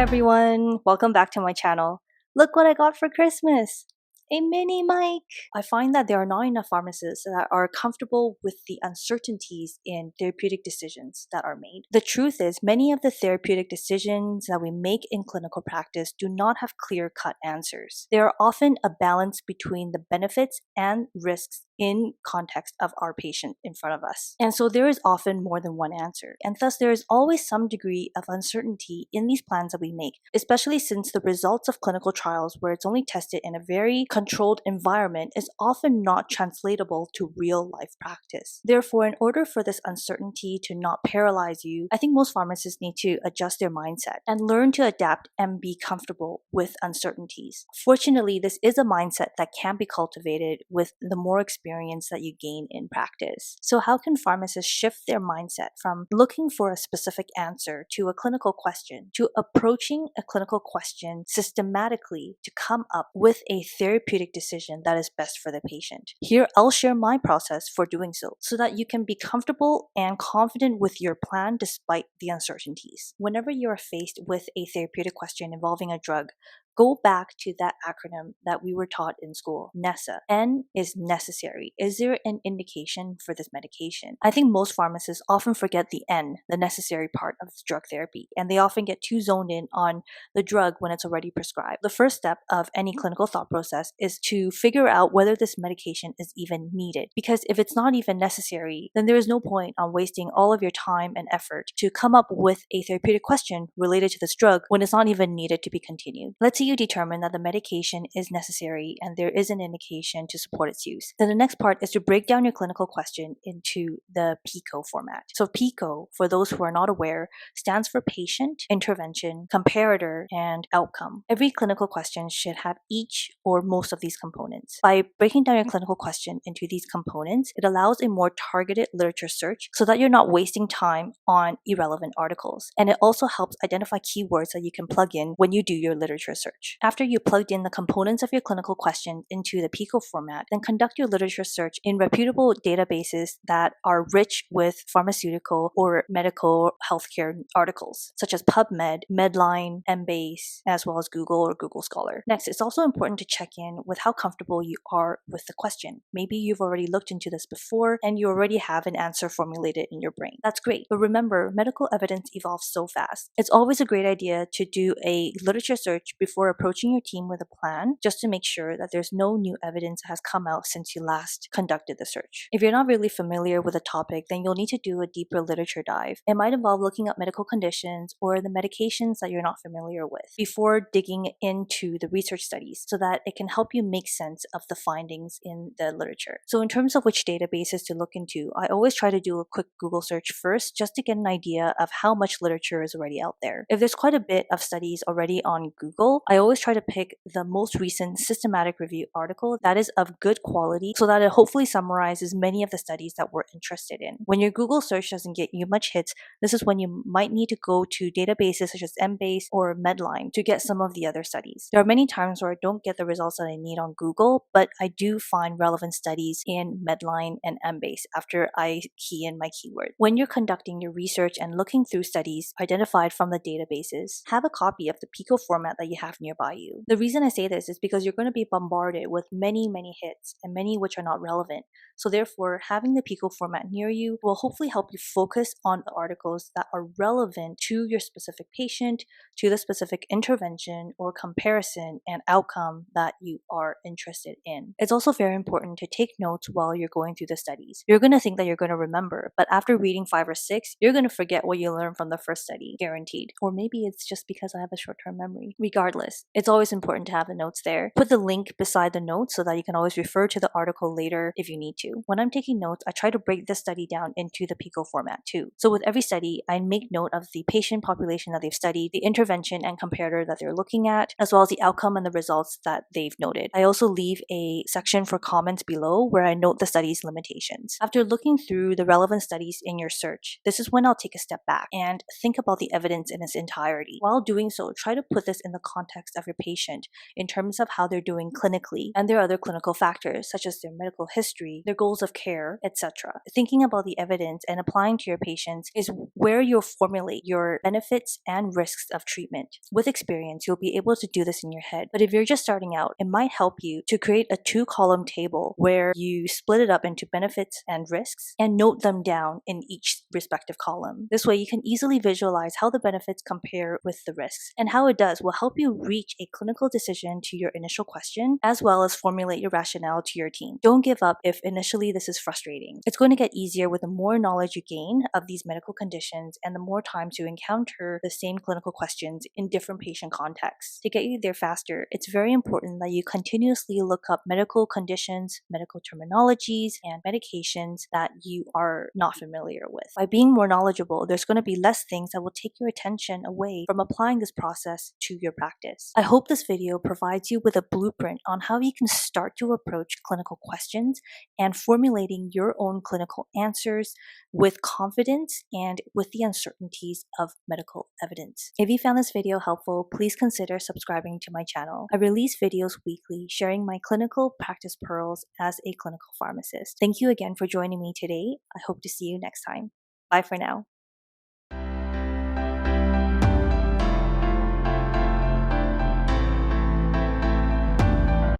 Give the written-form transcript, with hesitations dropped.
everyone! Welcome back to my channel. Look what I got for Christmas! A mini mic! I find that there are not enough pharmacists that are comfortable with the uncertainties in therapeutic decisions that are made. The truth is, many of the therapeutic decisions that we make in clinical practice do not have clear-cut answers. There are often a balance between the benefits and risks in context of our patient in front of us. And so there is often more than one answer. And thus there is always some degree of uncertainty in these plans that we make, especially since the results of clinical trials where it's only tested in a very controlled environment is often not translatable to real life practice. Therefore, in order for this uncertainty to not paralyze you, I think most pharmacists need to adjust their mindset and learn to adapt and be comfortable with uncertainties. Fortunately, this is a mindset that can be cultivated with the more experience that you gain in practice. So how can pharmacists shift their mindset from looking for a specific answer to a clinical question to approaching a clinical question systematically to come up with a therapeutic decision that is best for the patient? Here, I'll share my process for doing so that you can be comfortable and confident with your plan despite the uncertainties. Whenever you are faced with a therapeutic question involving a drug, go back to that acronym that we were taught in school, NESA. N is necessary. Is there an indication for this medication? I think most pharmacists often forget the N, the necessary part of drug therapy, and they often get too zoned in on the drug when it's already prescribed. The first step of any clinical thought process is to figure out whether this medication is even needed. Because if it's not even necessary, then there is no point on wasting all of your time and effort to come up with a therapeutic question related to this drug when it's not even needed to be continued. Let's say you determine that the medication is necessary and there is an indication to support its use. Then the next part is to break down your clinical question into the PICO format. So PICO, for those who are not aware, stands for patient, intervention, comparator, and outcome. Every clinical question should have each or most of these components. By breaking down your clinical question into these components, it allows a more targeted literature search so that you're not wasting time on irrelevant articles. And it also helps identify keywords that you can plug in when you do your literature search. After you plugged in the components of your clinical question into the PICO format, then conduct your literature search in reputable databases that are rich with pharmaceutical or medical healthcare articles, such as PubMed, Medline, Embase, as well as Google or Google Scholar. Next, it's also important to check in with how comfortable you are with the question. Maybe you've already looked into this before and you already have an answer formulated in your brain. That's great, but remember, medical evidence evolves so fast. It's always a great idea to do a literature search before approaching your team with a plan, just to make sure that there's no new evidence that has come out since you last conducted the search. If you're not really familiar with a topic, then you'll need to do a deeper literature dive. It might involve looking up medical conditions or the medications that you're not familiar with before digging into the research studies so that it can help you make sense of the findings in the literature. So in terms of which databases to look into, I always try to do a quick Google search first just to get an idea of how much literature is already out there. If there's quite a bit of studies already on Google, I always try to pick the most recent systematic review article that is of good quality so that it hopefully summarizes many of the studies that we're interested in. When your Google search doesn't get you much hits, this is when you might need to go to databases such as Embase or Medline to get some of the other studies. There are many times where I don't get the results that I need on Google, but I do find relevant studies in Medline and Embase after I key in my keyword. When you're conducting your research and looking through studies identified from the databases, have a copy of the PICO format that you have nearby you. The reason I say this is because you're going to be bombarded with many hits and many which are not relevant. So therefore, having the PICO format near you will hopefully help you focus on the articles that are relevant to your specific patient, to the specific intervention or comparison and outcome that you are interested in. It's also very important to take notes while you're going through the studies. You're going to think that you're going to remember, but after reading 5 or 6, you're going to forget what you learned from the first study, guaranteed. Or maybe it's just because I have a short-term memory. Regardless, it's always important to have the notes there. Put the link beside the notes so that you can always refer to the article later if you need to. When I'm taking notes, I try to break this study down into the PICO format too. So with every study, I make note of the patient population that they've studied, the intervention and comparator that they're looking at, as well as the outcome and the results that they've noted. I also leave a section for comments below where I note the study's limitations. After looking through the relevant studies in your search, this is when I'll take a step back and think about the evidence in its entirety. While doing so, try to put this in the context context of your patient in terms of how they're doing clinically, and there are other clinical factors such as their medical history, their goals of care, etc. Thinking about the evidence and applying to your patients is where you'll formulate your benefits and risks of treatment. With experience, you'll be able to do this in your head, but if you're just starting out, it might help you to create a 2-column table where you split it up into benefits and risks and note them down in each respective column. This way, you can easily visualize how the benefits compare with the risks, and how it does will help you reach a clinical decision to your initial question, as well as formulate your rationale to your team. Don't give up if initially this is frustrating. It's going to get easier with the more knowledge you gain of these medical conditions and the more times you encounter the same clinical questions in different patient contexts. To get you there faster, it's very important that you continuously look up medical conditions, medical terminologies, and medications that you are not familiar with. By being more knowledgeable, there's going to be less things that will take your attention away from applying this process to your practice. I hope this video provides you with a blueprint on how you can start to approach clinical questions and formulating your own clinical answers with confidence and with the uncertainties of medical evidence. If you found this video helpful, please consider subscribing to my channel. I release videos weekly sharing my clinical practice pearls as a clinical pharmacist. Thank you again for joining me today. I hope to see you next time. Bye for now.